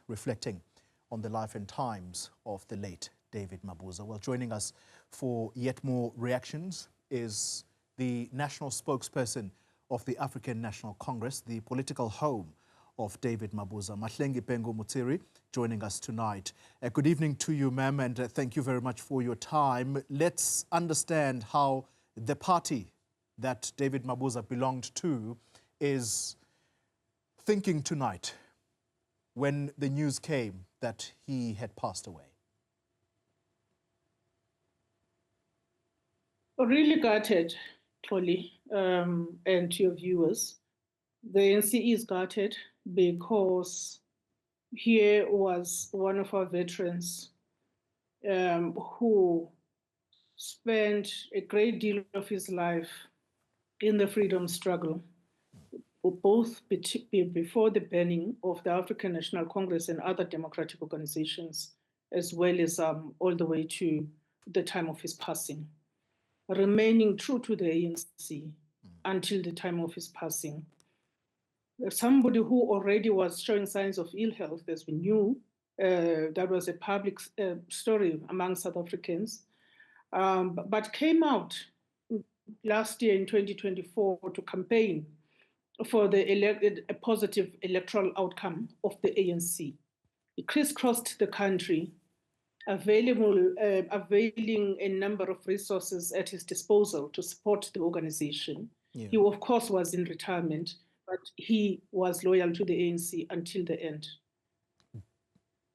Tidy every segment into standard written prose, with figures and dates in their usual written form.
reflecting on the life and times of the late David Mabuza. Well, joining us for yet more reactions is the national spokesperson of the African National Congress, the political home of David Mabuza, Mahlengi Bhengu-Motsiri, joining us tonight. Good evening to you, ma'am, and thank you very much for your time. Let's understand how the party that David Mabuza belonged to is thinking tonight when the news came that he had passed away. Really gutted, Xoli, and to your viewers. The ANC is gutted because here was one of our veterans who spent a great deal of his life in the freedom struggle, both before the banning of the African National Congress and other democratic organizations, as well as all the way to the time of his passing, remaining true to the ANC until the time of his passing. Somebody who already was showing signs of ill health, as we knew, that was a public story among South Africans, but came out last year in 2024 to campaign for a positive electoral outcome of the ANC. He crisscrossed the country, availing a number of resources at his disposal to support the organization. Yeah. He, of course, was in retirement, but he was loyal to the ANC until the end.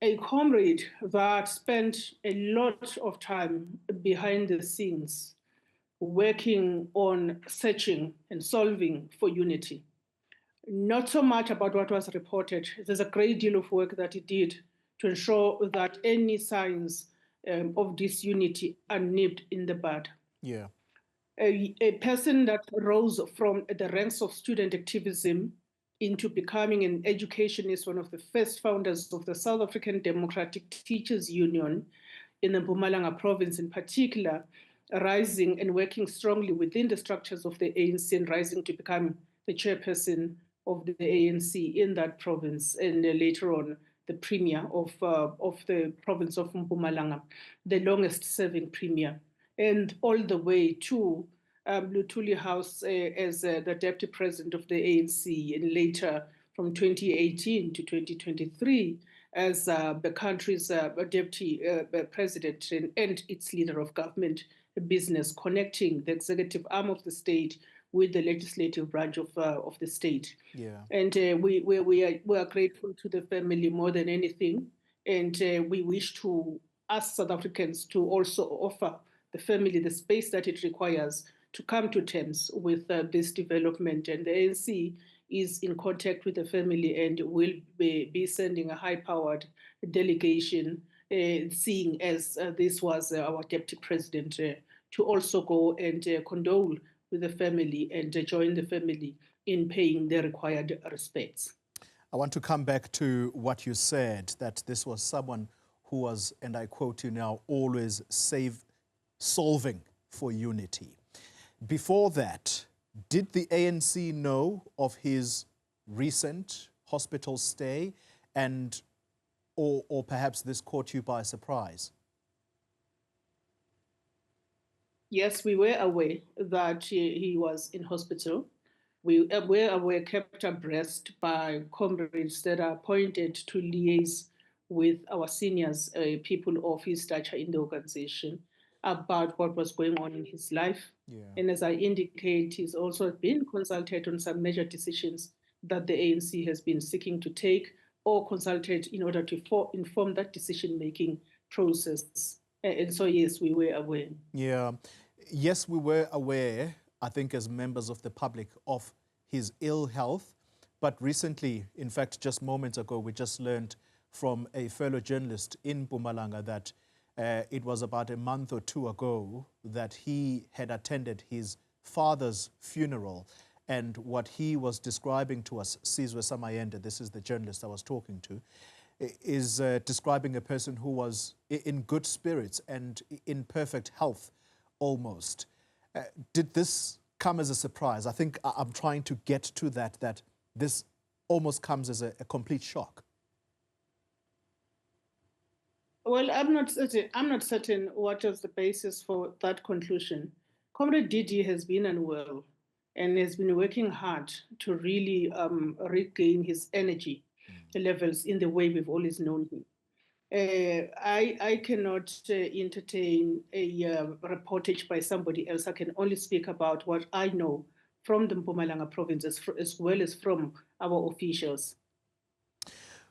A comrade that spent a lot of time behind the scenes working on searching and solving for unity. Not so much about what was reported. There's a great deal of work that he did to ensure that any signs of disunity are nipped in the bud. Yeah. A person that rose from the ranks of student activism into becoming an educationist, one of the first founders of the South African Democratic Teachers Union in the Mpumalanga province in particular, rising and working strongly within the structures of the ANC and rising to become the chairperson of the ANC in that province, and later on the premier of the province of Mpumalanga, the longest serving premier, and all the way to Luthuli House as the deputy president of the ANC, and later from 2018 to 2023 as the country's deputy president and its leader of government business, connecting the executive arm of the state with the legislative branch of the state. Yeah. And we are grateful to the family more than anything. And we wish to ask South Africans to also offer the family the space that it requires to come to terms with this development. And the ANC is in contact with the family and will be sending a high-powered delegation, seeing as this was our deputy president, to also go and condole with the family and join the family in paying their required respects. I want to come back to what you said, that this was someone who was, and I quote you now, always solving for unity. Before that, did the ANC know of his recent hospital stay, and or perhaps this caught you by surprise? Yes, we were aware that he was in hospital. We were aware, kept abreast by comrades that are appointed to liaise with our seniors, people of his stature in the organization, about what was going on in his life. Yeah. And as I indicate, he's also been consulted on some major decisions that the ANC has been seeking to take or consulted in order to inform that decision-making process. And so, yes, we were aware. Yeah. Yes, we were aware, I think, as members of the public, of his ill health. But recently, in fact, just moments ago, we just learned from a fellow journalist in Mpumalanga that it was about a month or two ago that he had attended his father's funeral. And what he was describing to us, Sizwe Samayende, this is the journalist I was talking to, is describing a person who was in good spirits and in perfect health almost. Did this come as a surprise? I think I'm trying to get to that this almost comes as a complete shock. Well, I'm not certain. I'm not certain what is the basis for that conclusion. Comrade DD has been unwell and has been working hard to really regain his energy levels in the way we've always known him. I cannot entertain a reportage by somebody else. I can only speak about what I know from the Mpumalanga province as well as from our officials.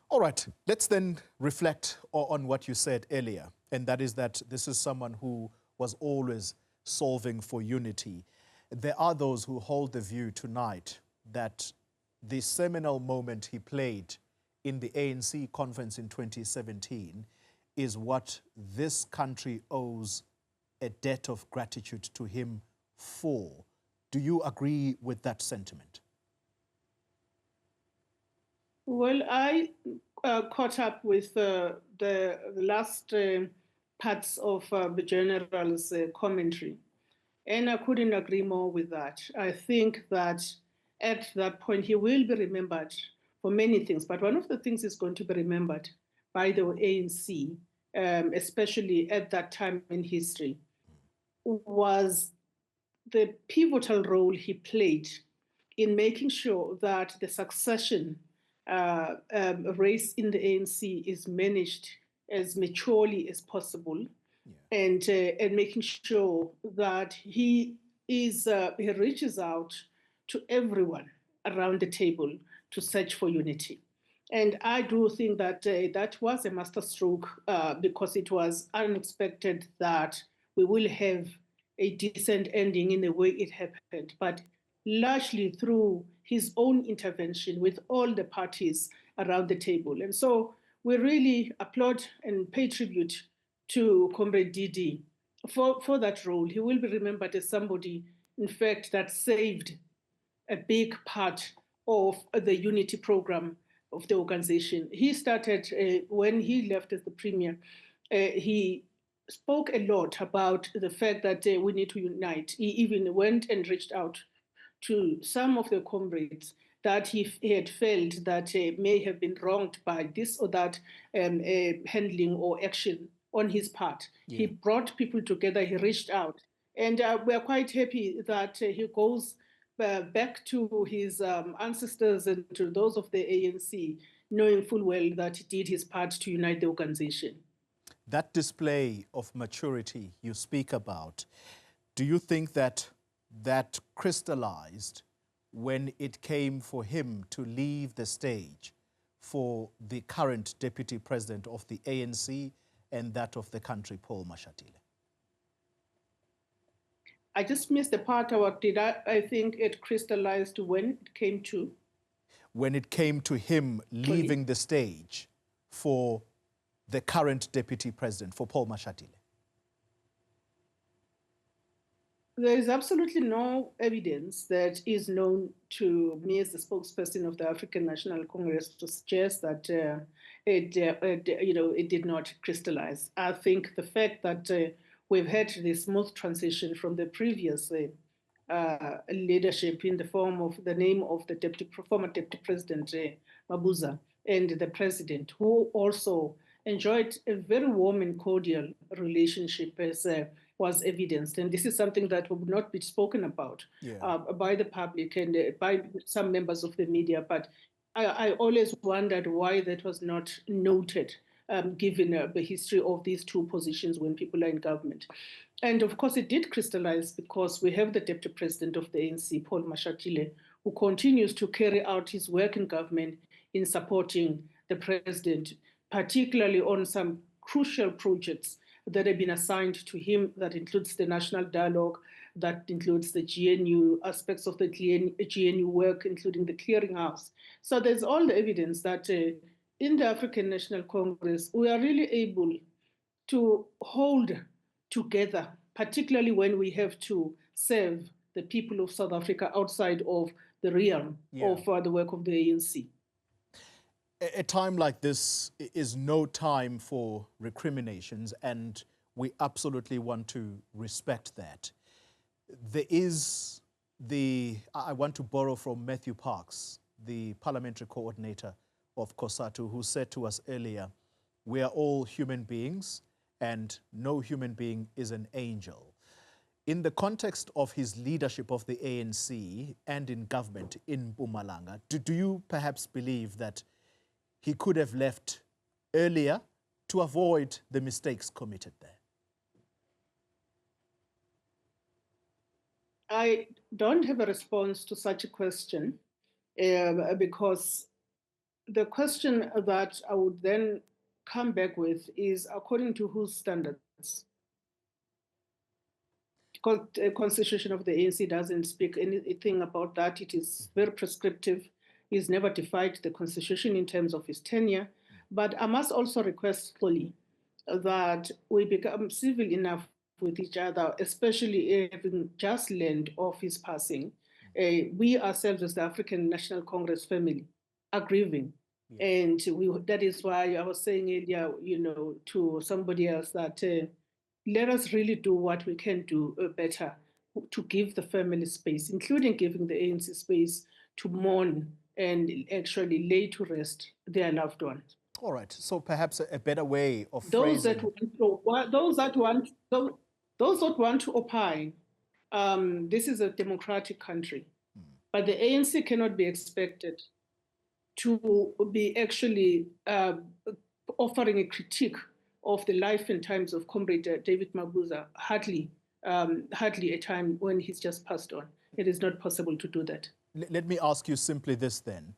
All right, let's then reflect on what you said earlier, and that is that this is someone who was always solving for unity. There are those who hold the view tonight that the seminal moment he played in the ANC conference in 2017 is what this country owes a debt of gratitude to him for. Do you agree with that sentiment? Well, I caught up with the last parts of the general's commentary, and I couldn't agree more with that. I think that at that point he will be remembered for many things, but one of the things is going to be remembered by the ANC, especially at that time in history, was the pivotal role he played in making sure that the succession race in the ANC is managed as maturely as possible, and making sure that he reaches out to everyone around the table to search for unity. And I do think that that was a masterstroke because it was unexpected that we will have a decent ending in the way it happened, but largely through his own intervention with all the parties around the table. And so we really applaud and pay tribute to Comrade DD for that role. He will be remembered as somebody, in fact, that saved a big part of the unity program of the organization. He started, when he left as the premier, he spoke a lot about the fact that we need to unite. He even went and reached out to some of the comrades that he had felt that may have been wronged by this or that handling or action on his part. Yeah. He brought people together, he reached out. And we're quite happy that he goes back to his ancestors and to those of the ANC, knowing full well that he did his part to unite the organization. That display of maturity you speak about, do you think that that crystallized when it came for him to leave the stage for the current deputy president of the ANC and that of the country, Paul Mashatile? I just missed the part about I think it crystallized when it came to? When it came to him leaving the stage for the current deputy president, for Paul Mashatile. There is absolutely no evidence that is known to me as the spokesperson of the African National Congress to suggest that it did not crystallize. I think the fact that we've had this smooth transition from the previous leadership in the form of the name of the former Deputy President Mabuza and the President, who also enjoyed a very warm and cordial relationship as was evidenced. And this is something that would not be spoken about by the public and by some members of the media. But I always wondered why that was not noted, given the history of these two positions when people are in government. And of course, it did crystallize because we have the Deputy President of the ANC, Paul Mashatile, who continues to carry out his work in government in supporting the president, particularly on some crucial projects that have been assigned to him, that includes the national dialogue, that includes the GNU, aspects of the GNU work, including the clearinghouse. So there's all the evidence that in the African National Congress, we are really able to hold together, particularly when we have to serve the people of South Africa outside of the realm of the work of the ANC. A time like this is no time for recriminations, and we absolutely want to respect that. There is I want to borrow from Matthew Parks, the parliamentary coordinator of COSATU, who said to us earlier we are all human beings and no human being is an angel. In the context of his leadership of the ANC and in government in Mpumalanga, do you perhaps believe that he could have left earlier to avoid the mistakes committed there? I don't have a response to such a question because the question that I would then come back with is according to whose standards? Because the constitution of the ANC doesn't speak anything about that. It is very prescriptive. He's never defied the constitution in terms of his tenure. But I must also request fully that we become civil enough with each other, especially having just learned of his passing. We ourselves as the African National Congress family are grieving. Yeah. And that is why I was saying earlier, to somebody else that let us really do what we can do better to give the family space, including giving the ANC space to mourn and actually lay to rest their loved ones. All right. So perhaps a better way of those phrasing... Those that want to opine, this is a democratic country, but the ANC cannot be expected to be actually offering a critique of the life and times of Comrade David Mabuza, hardly a time when he's just passed on. It is not possible to do that. Let me ask you simply this then.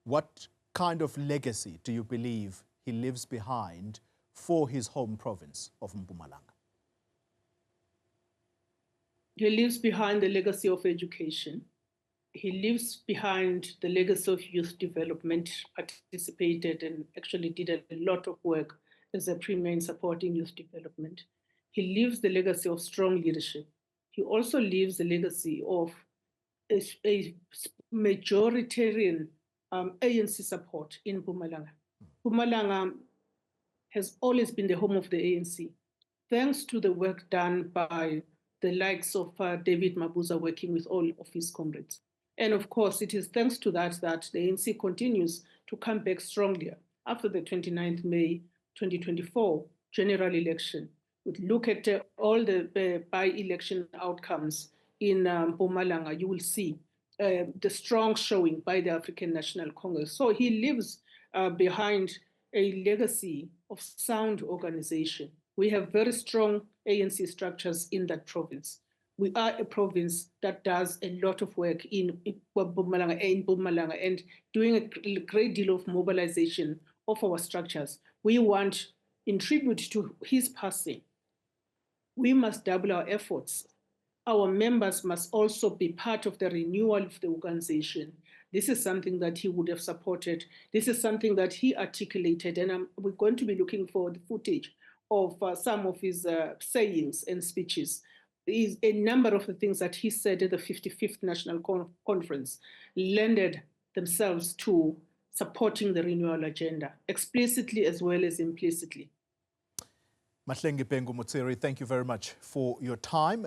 What kind of legacy do you believe he leaves behind for his home province of Mpumalanga? He leaves behind the legacy of education. He leaves behind the legacy of youth development, participated and actually did a lot of work as a premier in supporting youth development. He leaves the legacy of strong leadership. He also leaves the legacy of a majoritarian ANC support in Mpumalanga. Mpumalanga has always been the home of the ANC, thanks to the work done by the likes of David Mabuza working with all of his comrades. And of course, it is thanks to that that the ANC continues to come back strongly after the 29th May 2024 general election. We look at all the by-election outcomes in Mpumalanga, you will see the strong showing by the African National Congress. So he lives behind a legacy of sound organization. We have very strong ANC structures in that province. We are a province that does a lot of work in Mpumalanga and doing a great deal of mobilization of our structures. We want, in tribute to his passing, we must double our efforts. Our members must also be part of the renewal of the organization. This is something that he would have supported. This is something that he articulated, and we're going to be looking for the footage of some of his sayings and speeches. A number of the things that he said at the 55th National Conference lended themselves to supporting the renewal agenda, explicitly as well as implicitly. Mahlengi Bhengu-Motsiri, thank you very much for your time.